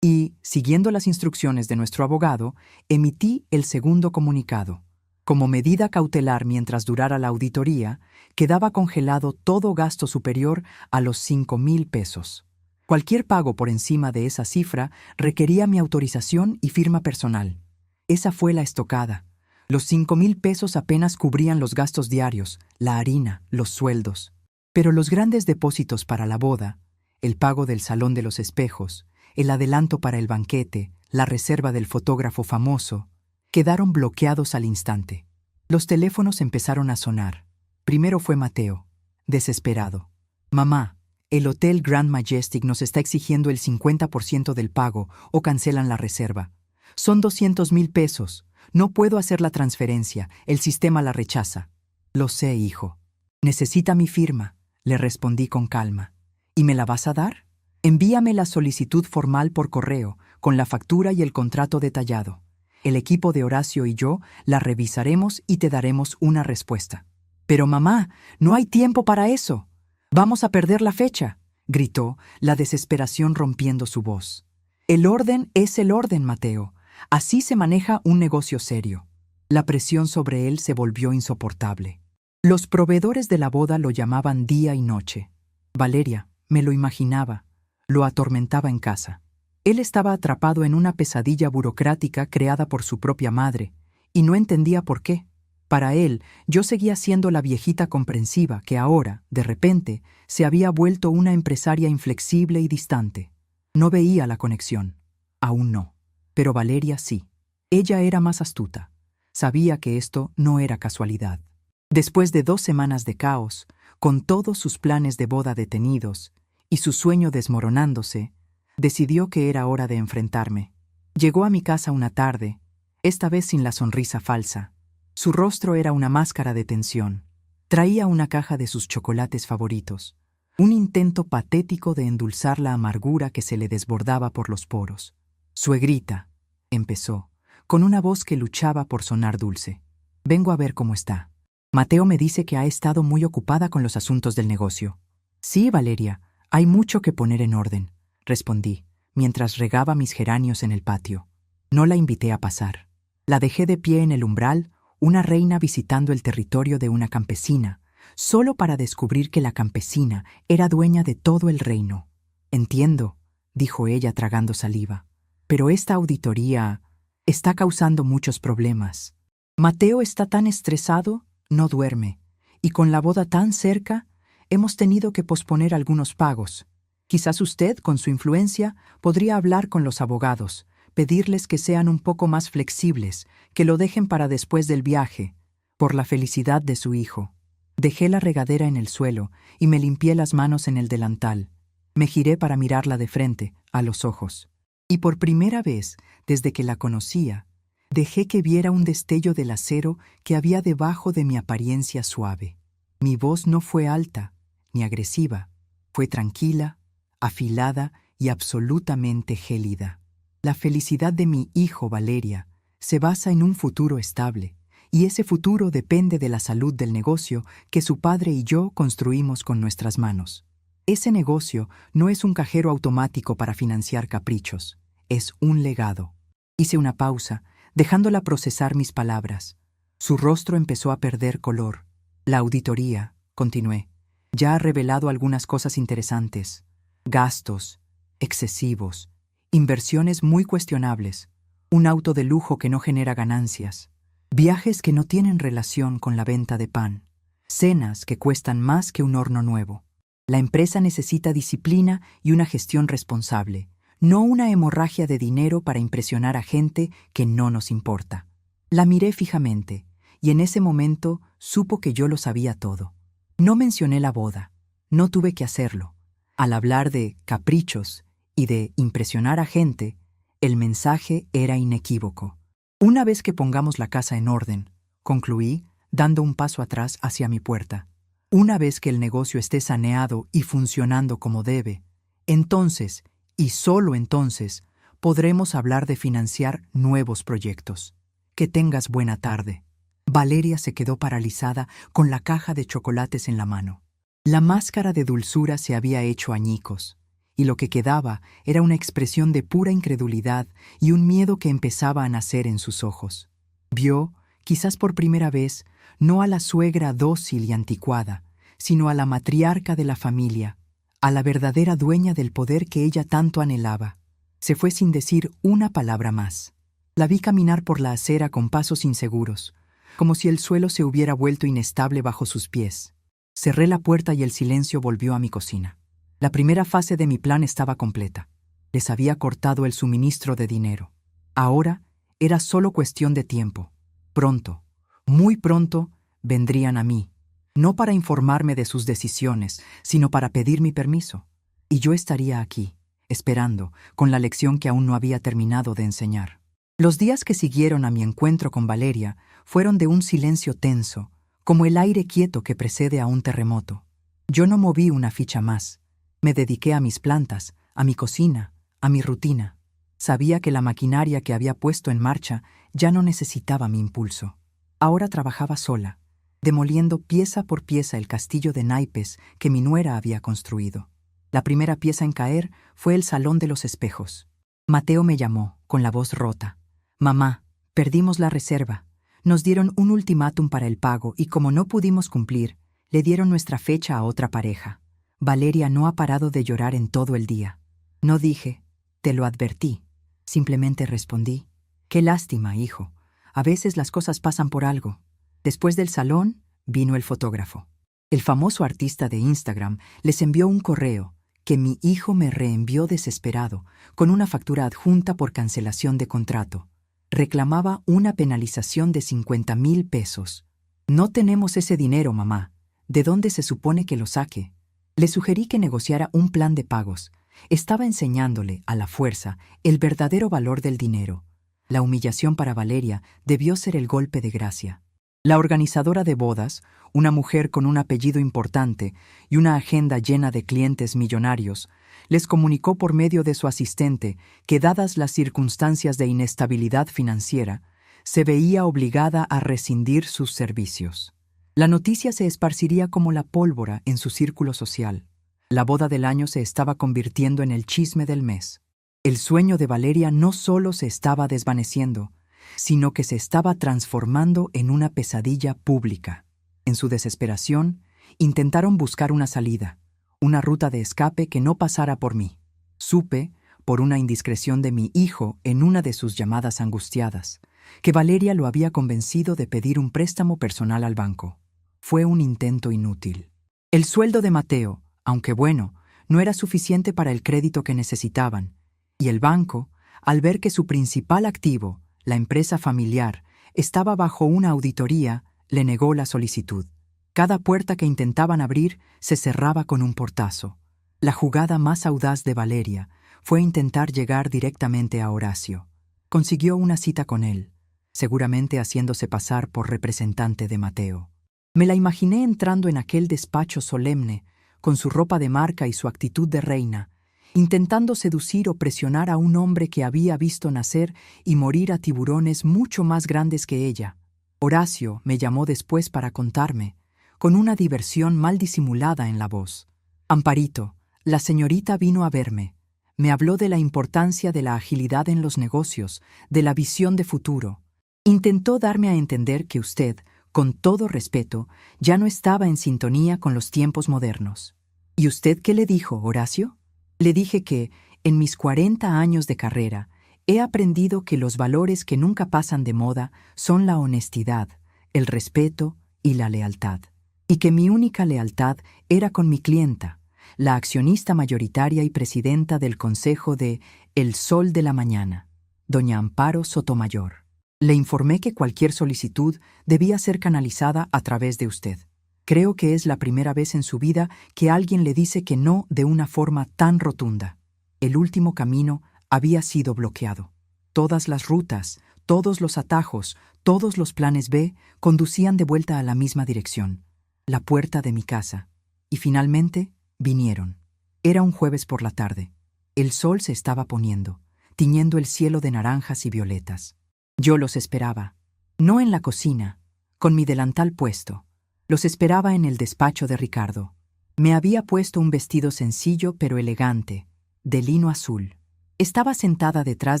Y, siguiendo las instrucciones de nuestro abogado, emití el segundo comunicado. Como medida cautelar mientras durara la auditoría, quedaba congelado todo gasto superior a los 5,000 pesos. Cualquier pago por encima de esa cifra requería mi autorización y firma personal. Esa fue la estocada. Los 5,000 pesos apenas cubrían los gastos diarios, la harina, los sueldos. Pero los grandes depósitos para la boda, el pago del salón de los espejos, el adelanto para el banquete, la reserva del fotógrafo famoso, quedaron bloqueados al instante. Los teléfonos empezaron a sonar. Primero fue Mateo, desesperado. «Mamá, el Hotel Grand Majestic nos está exigiendo el 50% del pago o cancelan la reserva. Son 200,000 pesos. No puedo hacer la transferencia. El sistema la rechaza». «Lo sé, hijo. Necesita mi firma», le respondí con calma. «¿Y me la vas a dar? Envíame la solicitud formal por correo, con la factura y el contrato detallado. El equipo de Horacio y yo la revisaremos y te daremos una respuesta». «Pero mamá, no hay tiempo para eso. Vamos a perder la fecha», gritó, la desesperación rompiendo su voz. «El orden es el orden, Mateo. Así se maneja un negocio serio». La presión sobre él se volvió insoportable. Los proveedores de la boda lo llamaban día y noche. Valeria, me lo imaginaba, lo atormentaba en casa. Él estaba atrapado en una pesadilla burocrática creada por su propia madre, y no entendía por qué. Para él, yo seguía siendo la viejita comprensiva que ahora, de repente, se había vuelto una empresaria inflexible y distante. No veía la conexión. Aún no. Pero Valeria sí. Ella era más astuta. Sabía que esto no era casualidad. Después de 2 semanas de caos, con todos sus planes de boda detenidos y su sueño desmoronándose, decidió que era hora de enfrentarme. Llegó a mi casa una tarde, esta vez sin la sonrisa falsa. Su rostro era una máscara de tensión. Traía una caja de sus chocolates favoritos, un intento patético de endulzar la amargura que se le desbordaba por los poros. «Suegrita», empezó, con una voz que luchaba por sonar dulce. «Vengo a ver cómo está. Mateo me dice que ha estado muy ocupada con los asuntos del negocio». «Sí, Valeria, hay mucho que poner en orden», respondí, mientras regaba mis geranios en el patio. No la invité a pasar. La dejé de pie en el umbral, una reina visitando el territorio de una campesina, solo para descubrir que la campesina era dueña de todo el reino. «Entiendo», dijo ella tragando saliva, «pero esta auditoría está causando muchos problemas. Mateo está tan estresado, no duerme, y con la boda tan cerca, hemos tenido que posponer algunos pagos. Quizás usted, con su influencia, podría hablar con los abogados, pedirles que sean un poco más flexibles, que lo dejen para después del viaje, por la felicidad de su hijo». Dejé la regadera en el suelo y me limpié las manos en el delantal. Me giré para mirarla de frente, a los ojos. Y por primera vez, desde que la conocía, Dejé que viera un destello del acero que había debajo de mi apariencia suave. Mi voz no fue alta ni agresiva, fue tranquila, afilada y absolutamente gélida. La felicidad de mi hijo, Valeria, se basa en un futuro estable, y ese futuro depende de la salud del negocio que su padre y yo construimos con nuestras manos. Ese negocio no es un cajero automático para financiar caprichos, es un legado. Hice una pausa, dejándola procesar mis palabras. Su rostro empezó a perder color. La auditoría, continué, ya ha revelado algunas cosas interesantes. Gastos excesivos, inversiones muy cuestionables, un auto de lujo que no genera ganancias, viajes que no tienen relación con la venta de pan, cenas que cuestan más que un horno nuevo. La empresa necesita disciplina y una gestión responsable, no una hemorragia de dinero para impresionar a gente que no nos importa. La miré fijamente, y en ese momento supo que yo lo sabía todo. No mencioné la boda, no tuve que hacerlo. Al hablar de caprichos y de impresionar a gente, el mensaje era inequívoco. Una vez que pongamos la casa en orden, concluí, dando un paso atrás hacia mi puerta. Una vez que el negocio esté saneado y funcionando como debe, entonces, y solo entonces, podremos hablar de financiar nuevos proyectos. Que tengas buena tarde. Valeria se quedó paralizada con la caja de chocolates en la mano. La máscara de dulzura se había hecho añicos, y lo que quedaba era una expresión de pura incredulidad y un miedo que empezaba a nacer en sus ojos. Vio, quizás por primera vez, no a la suegra dócil y anticuada, sino a la matriarca de la familia, a la verdadera dueña del poder que ella tanto anhelaba. Se fue sin decir una palabra más. La vi caminar por la acera con pasos inseguros, como si el suelo se hubiera vuelto inestable bajo sus pies. Cerré la puerta y el silencio volvió a mi cocina. La primera fase de mi plan estaba completa. Les había cortado el suministro de dinero. Ahora era solo cuestión de tiempo. Pronto, muy pronto, vendrían a mí, no para informarme de sus decisiones, sino para pedir mi permiso. Y yo estaría aquí, esperando, con la lección que aún no había terminado de enseñar. Los días que siguieron a mi encuentro con Valeria fueron de un silencio tenso, como el aire quieto que precede a un terremoto. Yo no moví una ficha más. Me dediqué a mis plantas, a mi cocina, a mi rutina. Sabía que la maquinaria que había puesto en marcha ya no necesitaba mi impulso. Ahora trabajaba sola, demoliendo pieza por pieza el castillo de naipes que mi nuera había construido. La primera pieza en caer fue el salón de los espejos. Mateo me llamó, con la voz rota. «Mamá, perdimos la reserva. Nos dieron un ultimátum para el pago y como no pudimos cumplir, le dieron nuestra fecha a otra pareja. Valeria no ha parado de llorar en todo el día». No dije, «Te lo advertí». Simplemente respondí, «Qué lástima, hijo. A veces las cosas pasan por algo». Después del salón, vino el fotógrafo. El famoso artista de Instagram les envió un correo que mi hijo me reenvió desesperado, con una factura adjunta por cancelación de contrato. Reclamaba una penalización de 50,000 pesos. «No tenemos ese dinero, mamá. ¿De dónde se supone que lo saque?» Le sugerí que negociara un plan de pagos. Estaba enseñándole, a la fuerza, el verdadero valor del dinero. La humillación para Valeria debió ser el golpe de gracia. La organizadora de bodas, una mujer con un apellido importante y una agenda llena de clientes millonarios, les comunicó por medio de su asistente que, dadas las circunstancias de inestabilidad financiera, se veía obligada a rescindir sus servicios. La noticia se esparciría como la pólvora en su círculo social. La boda del año se estaba convirtiendo en el chisme del mes. El sueño de Valeria no solo se estaba desvaneciendo, sino que se estaba transformando en una pesadilla pública. En su desesperación, intentaron buscar una salida, una ruta de escape que no pasara por mí. Supe, por una indiscreción de mi hijo en una de sus llamadas angustiadas, que Valeria lo había convencido de pedir un préstamo personal al banco. Fue un intento inútil. El sueldo de Mateo, aunque bueno, no era suficiente para el crédito que necesitaban, y el banco, al ver que su principal activo, la empresa familiar, estaba bajo una auditoría, le negó la solicitud. Cada puerta que intentaban abrir se cerraba con un portazo. La jugada más audaz de Valeria fue intentar llegar directamente a Horacio. Consiguió una cita con él. seguramente haciéndose pasar por representante de Mateo. Me la imaginé entrando en aquel despacho solemne, con su ropa de marca y su actitud de reina, intentando seducir o presionar a un hombre que había visto nacer y morir a tiburones mucho más grandes que ella. Horacio me llamó después para contarme, con una diversión mal disimulada en la voz. Amparito, la señorita vino a verme. Me habló de la importancia de la agilidad en los negocios, de la visión de futuro. Intentó darme a entender que usted, con todo respeto, ya no estaba en sintonía con los tiempos modernos. ¿Y usted qué le dijo, Horacio? Le dije que, en mis 40 años de carrera, he aprendido que los valores que nunca pasan de moda son la honestidad, el respeto y la lealtad. Y que mi única lealtad era con mi clienta, la accionista mayoritaria y presidenta del Consejo de El Sol de la Mañana, doña Amparo Sotomayor. Le informé que cualquier solicitud debía ser canalizada a través de usted. Creo que es la primera vez en su vida que alguien le dice que no de una forma tan rotunda. El último camino había sido bloqueado. Todas las rutas, todos los atajos, todos los planes B conducían de vuelta a la misma dirección, la puerta de mi casa. Y finalmente vinieron. Era un jueves por la tarde. El sol se estaba poniendo, tiñendo el cielo de naranjas y violetas. Yo los esperaba, no en la cocina, con mi delantal puesto. Los esperaba en el despacho de Ricardo. Me había puesto un vestido sencillo pero elegante, de lino azul. Estaba sentada detrás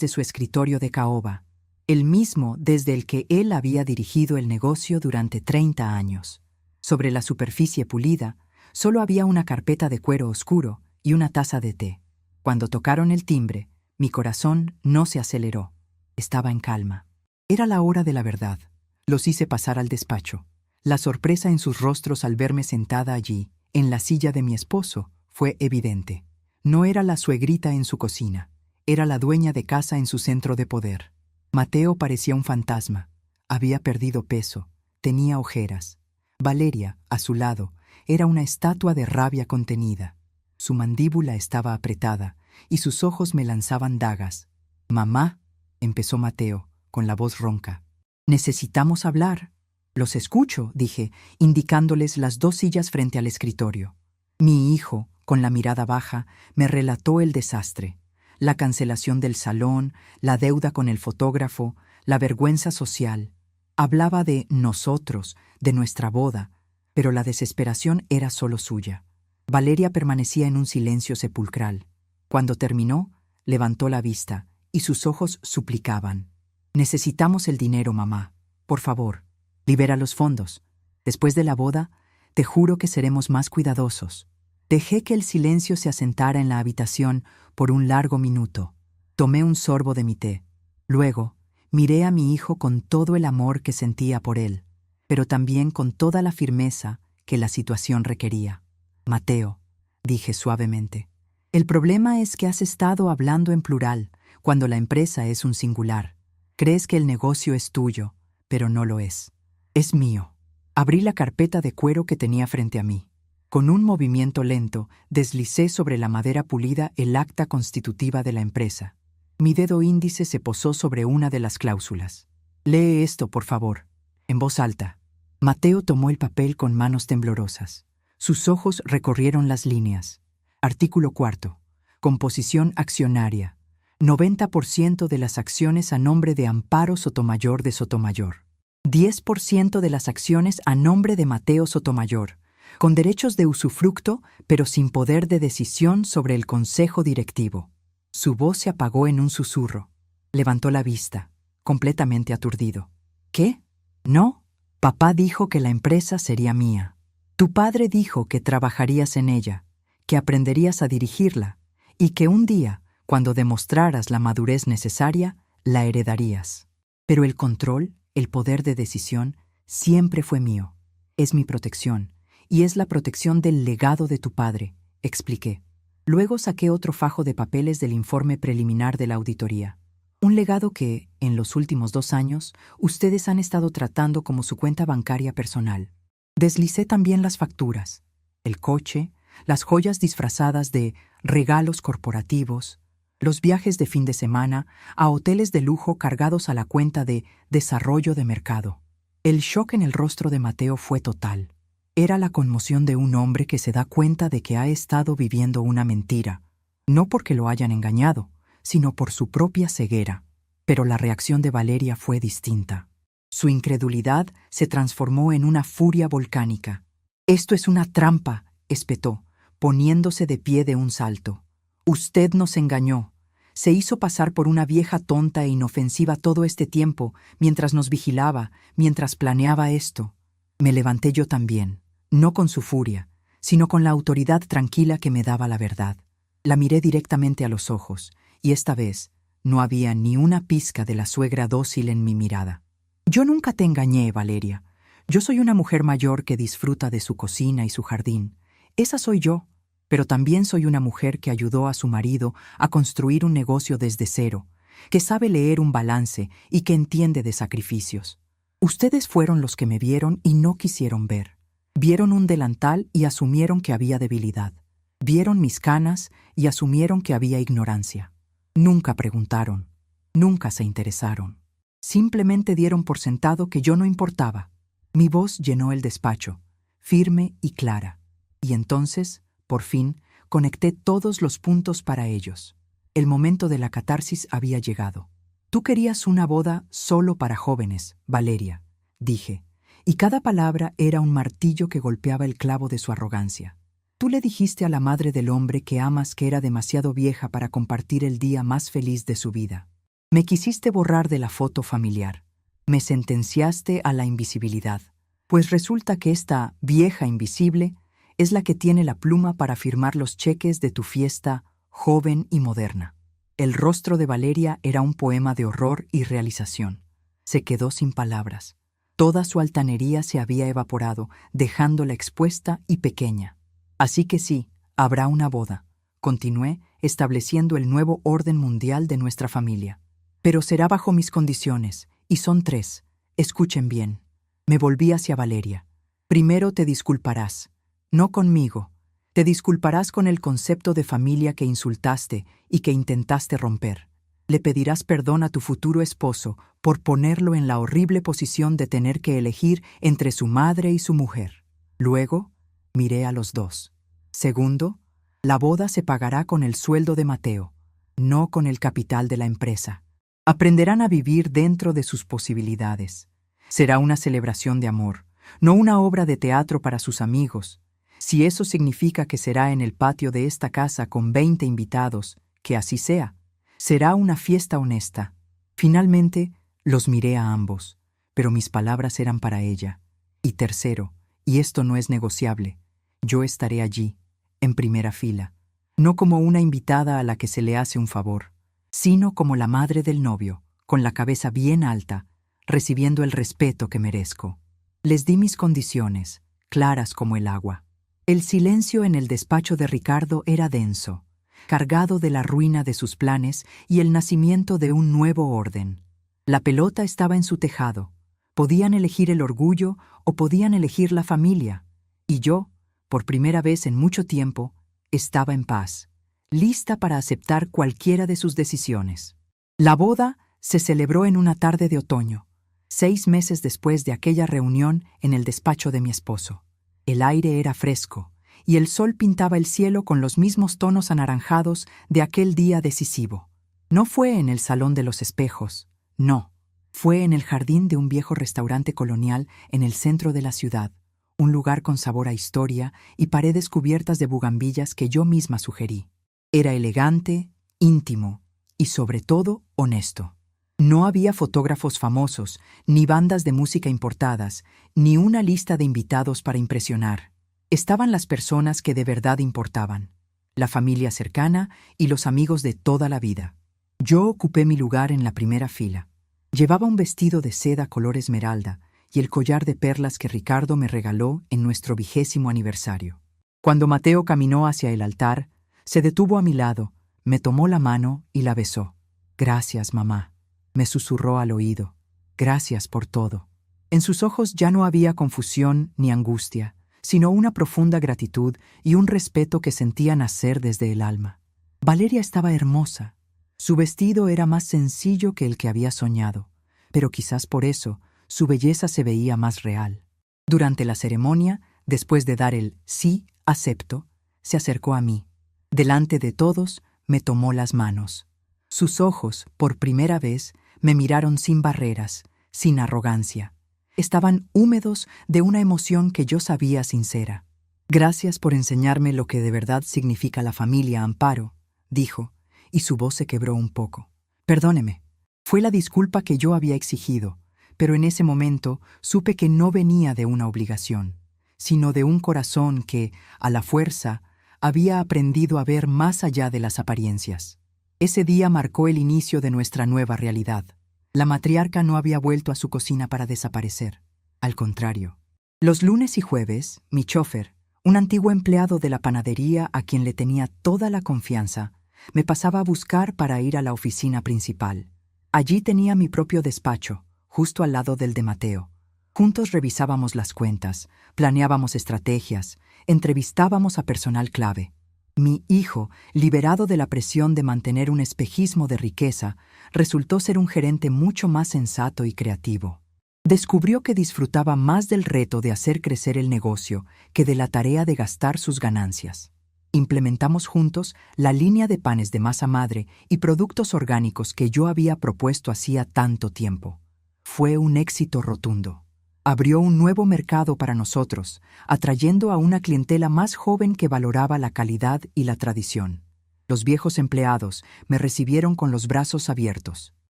de su escritorio de caoba, el mismo desde el que él había dirigido el negocio durante 30 años. Sobre la superficie pulida, solo había una carpeta de cuero oscuro y una taza de té. Cuando tocaron el timbre, mi corazón no se aceleró. Estaba en calma. Era la hora de la verdad. Los hice pasar al despacho. La sorpresa en sus rostros al verme sentada allí, en la silla de mi esposo, fue evidente. No era la suegrita en su cocina, era la dueña de casa en su centro de poder. Mateo parecía un fantasma. Había perdido peso, tenía ojeras. Valeria, a su lado, era una estatua de rabia contenida. Su mandíbula estaba apretada y sus ojos me lanzaban dagas. «Mamá», empezó Mateo, con la voz ronca. «Necesitamos hablar». «Los escucho», dije, indicándoles las 2 sillas frente al escritorio. Mi hijo, con la mirada baja, me relató el desastre. La cancelación del salón, la deuda con el fotógrafo, la vergüenza social. Hablaba de nosotros, de nuestra boda, pero la desesperación era solo suya. Valeria permanecía en un silencio sepulcral. Cuando terminó, levantó la vista y sus ojos suplicaban. «Necesitamos el dinero, mamá. Por favor, libera los fondos. Después de la boda, te juro que seremos más cuidadosos». Dejé que el silencio se asentara en la habitación por un largo minuto. Tomé un sorbo de mi té. Luego, miré a mi hijo con todo el amor que sentía por él, pero también con toda la firmeza que la situación requería. «Mateo», dije suavemente, «el problema es que has estado hablando en plural, cuando la empresa es un singular. Crees que el negocio es tuyo, pero no lo es. Es mío». Abrí la carpeta de cuero que tenía frente a mí. Con un movimiento lento, deslicé sobre la madera pulida el acta constitutiva de la empresa. Mi dedo índice se posó sobre una de las cláusulas. «Lee esto, por favor», en voz alta. Mateo tomó el papel con manos temblorosas. Sus ojos recorrieron las líneas. Artículo 4. Composición accionaria. 90% de las acciones a nombre de Amparo Sotomayor de Sotomayor. 10% de las acciones a nombre de Mateo Sotomayor, con derechos de usufructo, pero sin poder de decisión sobre el consejo directivo. Su voz se apagó en un susurro. Levantó la vista, completamente aturdido. «¿Qué? No. Papá dijo que la empresa sería mía. Tu padre dijo que trabajarías en ella, que aprenderías a dirigirla y que un día, cuando demostraras la madurez necesaria, la heredarías. Pero el control, el poder de decisión, siempre fue mío. Es mi protección, y es la protección del legado de tu padre», expliqué. Luego saqué otro fajo de papeles del informe preliminar de la auditoría. Un legado que, en los últimos 2 años, ustedes han estado tratando como su cuenta bancaria personal. Deslicé también las facturas, el coche, las joyas disfrazadas de regalos corporativos, los viajes de fin de semana a hoteles de lujo cargados a la cuenta de desarrollo de mercado. El shock en el rostro de Mateo fue total. Era la conmoción de un hombre que se da cuenta de que ha estado viviendo una mentira, no porque lo hayan engañado, sino por su propia ceguera. Pero la reacción de Valeria fue distinta. Su incredulidad se transformó en una furia volcánica. «Esto es una trampa», espetó, poniéndose de pie de un salto. «Usted nos engañó. Se hizo pasar por una vieja tonta e inofensiva todo este tiempo, mientras nos vigilaba, mientras planeaba esto». Me levanté yo también, no con su furia, sino con la autoridad tranquila que me daba la verdad. La miré directamente a los ojos, y esta vez no había ni una pizca de la suegra dócil en mi mirada. «Yo nunca te engañé, Valeria. Yo soy una mujer mayor que disfruta de su cocina y su jardín. Esa soy yo, pero también soy una mujer que ayudó a su marido a construir un negocio desde cero, que sabe leer un balance y que entiende de sacrificios. Ustedes fueron los que me vieron y no quisieron ver. Vieron un delantal y asumieron que había debilidad. Vieron mis canas y asumieron que había ignorancia. Nunca preguntaron, nunca se interesaron. Simplemente dieron por sentado que yo no importaba». Mi voz llenó el despacho, firme y clara, y entonces, por fin, conecté todos los puntos para ellos. El momento de la catarsis había llegado. «Tú querías una boda solo para jóvenes, Valeria», dije, y cada palabra era un martillo que golpeaba el clavo de su arrogancia. «Tú le dijiste a la madre del hombre que amas que era demasiado vieja para compartir el día más feliz de su vida. Me quisiste borrar de la foto familiar. Me sentenciaste a la invisibilidad, pues resulta que esta vieja invisible es la que tiene la pluma para firmar los cheques de tu fiesta joven y moderna». El rostro de Valeria era un poema de horror y realización. Se quedó sin palabras. Toda su altanería se había evaporado, dejándola expuesta y pequeña. «Así que sí, habrá una boda», continué, estableciendo el nuevo orden mundial de nuestra familia. «Pero será bajo mis condiciones, y son 3. Escuchen bien». Me volví hacia Valeria. «Primero te disculparás. No conmigo. Te disculparás con el concepto de familia que insultaste y que intentaste romper. Le pedirás perdón a tu futuro esposo por ponerlo en la horrible posición de tener que elegir entre su madre y su mujer». Luego, miré a los dos. «Segundo, la boda se pagará con el sueldo de Mateo, no con el capital de la empresa. Aprenderán a vivir dentro de sus posibilidades. Será una celebración de amor, no una obra de teatro para sus amigos. Si eso significa que será en el patio de esta casa con 20 invitados, que así sea. Será una fiesta honesta». Finalmente, los miré a ambos, pero mis palabras eran para ella. «Y tercero, y esto no es negociable, yo estaré allí, en primera fila, no como una invitada a la que se le hace un favor, sino como la madre del novio, con la cabeza bien alta, recibiendo el respeto que merezco». Les di mis condiciones, claras como el agua. El silencio en el despacho de Ricardo era denso, cargado de la ruina de sus planes y el nacimiento de un nuevo orden. La pelota estaba en su tejado. Podían elegir el orgullo o podían elegir la familia. Y yo, por primera vez en mucho tiempo, estaba en paz, lista para aceptar cualquiera de sus decisiones. La boda se celebró en una tarde de otoño, 6 meses después de aquella reunión en el despacho de mi esposo. El aire era fresco, y el sol pintaba el cielo con los mismos tonos anaranjados de aquel día decisivo. No fue en el Salón de los Espejos, no. Fue en el jardín de un viejo restaurante colonial en el centro de la ciudad, un lugar con sabor a historia y paredes cubiertas de bugambillas que yo misma sugerí. Era elegante, íntimo y, sobre todo, honesto. No había fotógrafos famosos, ni bandas de música importadas, ni una lista de invitados para impresionar. Estaban las personas que de verdad importaban, la familia cercana y los amigos de toda la vida. Yo ocupé mi lugar en la primera fila. Llevaba un vestido de seda color esmeralda y el collar de perlas que Ricardo me regaló en nuestro 20º aniversario. Cuando Mateo caminó hacia el altar, se detuvo a mi lado, me tomó la mano y la besó. «Gracias, mamá», me susurró al oído. «Gracias por todo». En sus ojos ya no había confusión ni angustia, sino una profunda gratitud y un respeto que sentía nacer desde el alma. Valeria estaba hermosa, Su vestido era más sencillo que el que había soñado, pero quizás por eso su belleza se veía más real. Durante la ceremonia, después de dar el sí, acepto, se acercó a mí. Delante de todos, me tomó las manos. Sus ojos, por primera vez, me miraron sin barreras, sin arrogancia. Estaban húmedos de una emoción que yo sabía sincera. Gracias por enseñarme lo que de verdad significa la familia, Amparo, dijo, y su voz se quebró un poco. Perdóneme. Fue la disculpa que yo había exigido, pero en ese momento supe que no venía de una obligación, sino de un corazón que, a la fuerza, había aprendido a ver más allá de las apariencias. Ese día marcó el inicio de nuestra nueva realidad. La matriarca no había vuelto a su cocina para desaparecer. Al contrario. Los lunes y jueves, mi chofer, un antiguo empleado de la panadería a quien le tenía toda la confianza, me pasaba a buscar para ir a la oficina principal. Allí tenía mi propio despacho, justo al lado del de Mateo. Juntos revisábamos las cuentas, planeábamos estrategias, entrevistábamos a personal clave. Mi hijo, liberado de la presión de mantener un espejismo de riqueza, resultó ser un gerente mucho más sensato y creativo. Descubrió que disfrutaba más del reto de hacer crecer el negocio que de la tarea de gastar sus ganancias. Implementamos juntos la línea de panes de masa madre y productos orgánicos que yo había propuesto hacía tanto tiempo. Fue un éxito rotundo. Abrió un nuevo mercado para nosotros, atrayendo a una clientela más joven que valoraba la calidad y la tradición. Los viejos empleados me recibieron con los brazos abiertos.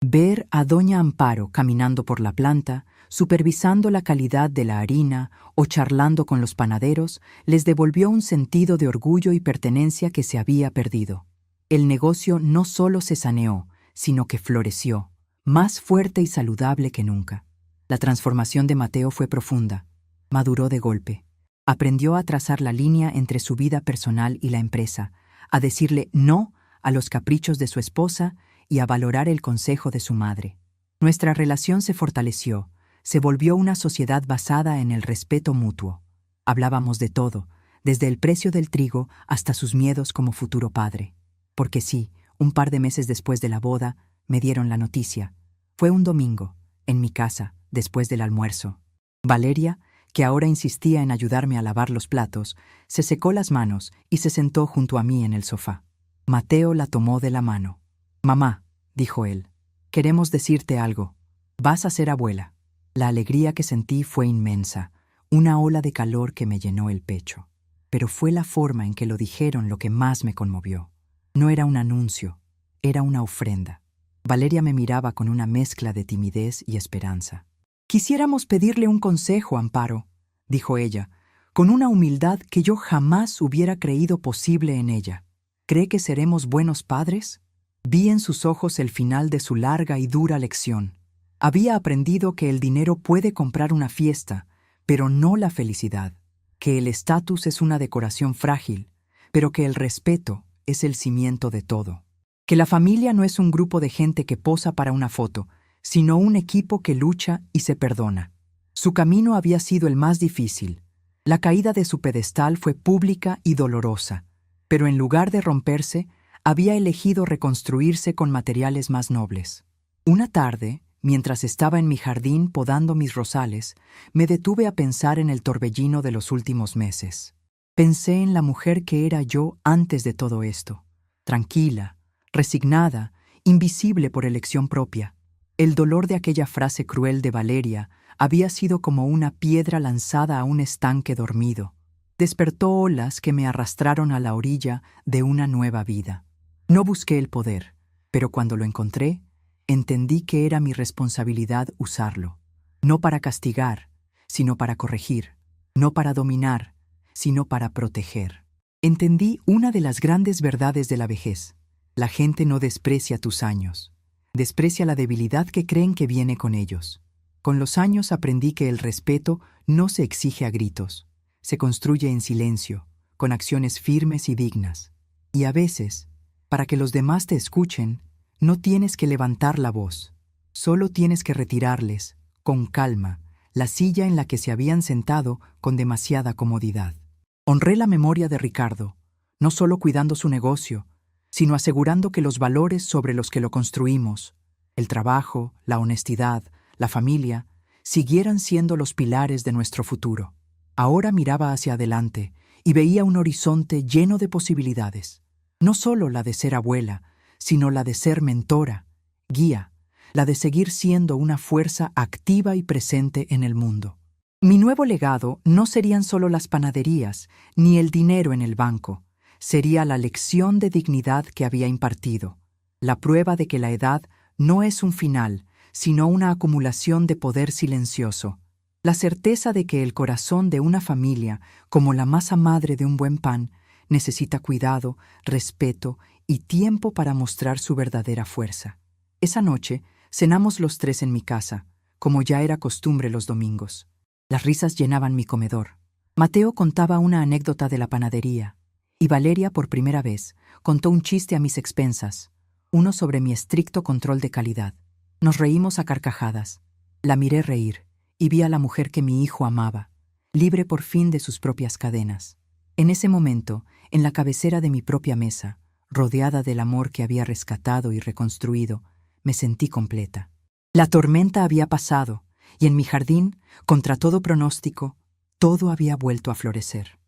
Ver a doña Amparo caminando por la planta, supervisando la calidad de la harina o charlando con los panaderos, les devolvió un sentido de orgullo y pertenencia que se había perdido. El negocio no solo se saneó, sino que floreció, más fuerte y saludable que nunca. La transformación de Mateo fue profunda. Maduró de golpe. Aprendió a trazar la línea entre su vida personal y la empresa, a decirle no a los caprichos de su esposa y a valorar el consejo de su madre. Nuestra relación se fortaleció, se volvió una sociedad basada en el respeto mutuo. Hablábamos de todo, desde el precio del trigo hasta sus miedos como futuro padre. Porque sí, un par de meses después de la boda, me dieron la noticia. Fue un domingo, en mi casa, después del almuerzo. Valeria, que ahora insistía en ayudarme a lavar los platos, se secó las manos y se sentó junto a mí en el sofá. Mateo la tomó de la mano. «Mamá», dijo él, «queremos decirte algo. Vas a ser abuela». La alegría que sentí fue inmensa, una ola de calor que me llenó el pecho. Pero fue la forma en que lo dijeron lo que más me conmovió. No era un anuncio, era una ofrenda. Valeria me miraba con una mezcla de timidez y esperanza. «Quisiéramos pedirle un consejo, Amparo», dijo ella, con una humildad que yo jamás hubiera creído posible en ella. «¿Cree que seremos buenos padres?» Vi en sus ojos el final de su larga y dura lección. Había aprendido que el dinero puede comprar una fiesta, pero no la felicidad, que el estatus es una decoración frágil, pero que el respeto es el cimiento de todo, que la familia no es un grupo de gente que posa para una foto, sino un equipo que lucha y se perdona. Su camino había sido el más difícil. La caída de su pedestal fue pública y dolorosa, pero en lugar de romperse, había elegido reconstruirse con materiales más nobles. Una tarde, mientras estaba en mi jardín podando mis rosales, me detuve a pensar en el torbellino de los últimos meses. Pensé en la mujer que era yo antes de todo esto, tranquila, resignada, invisible por elección propia. El dolor de aquella frase cruel de Valeria había sido como una piedra lanzada a un estanque dormido. Despertó olas que me arrastraron a la orilla de una nueva vida. No busqué el poder, pero cuando lo encontré, entendí que era mi responsabilidad usarlo, no para castigar, sino para corregir, no para dominar, sino para proteger. Entendí una de las grandes verdades de la vejez. La gente no desprecia tus años, desprecia la debilidad que creen que viene con ellos. Con los años aprendí que el respeto no se exige a gritos, se construye en silencio, con acciones firmes y dignas. Y a veces, para que los demás te escuchen, no tienes que levantar la voz, solo tienes que retirarles, con calma, la silla en la que se habían sentado con demasiada comodidad. Honré la memoria de Ricardo, no solo cuidando su negocio, sino asegurando que los valores sobre los que lo construimos, el trabajo, la honestidad, la familia, siguieran siendo los pilares de nuestro futuro. Ahora miraba hacia adelante y veía un horizonte lleno de posibilidades. No solo la de ser abuela, sino la de ser mentora, guía, la de seguir siendo una fuerza activa y presente en el mundo. Mi nuevo legado no serían solo las panaderías, ni el dinero en el banco. Sería la lección de dignidad que había impartido, la prueba de que la edad no es un final, sino una acumulación de poder silencioso, la certeza de que el corazón de una familia, como la masa madre de un buen pan, necesita cuidado, respeto y tiempo para mostrar su verdadera fuerza. Esa noche cenamos los tres en mi casa, como ya era costumbre los domingos. Las risas llenaban mi comedor. Mateo contaba una anécdota de la panadería, y Valeria, por primera vez, contó un chiste a mis expensas, uno sobre mi estricto control de calidad. Nos reímos a carcajadas. La miré reír, y vi a la mujer que mi hijo amaba, libre por fin de sus propias cadenas. En ese momento, en la cabecera de mi propia mesa, rodeada del amor que había rescatado y reconstruido, me sentí completa. La tormenta había pasado, y en mi jardín, contra todo pronóstico, todo había vuelto a florecer.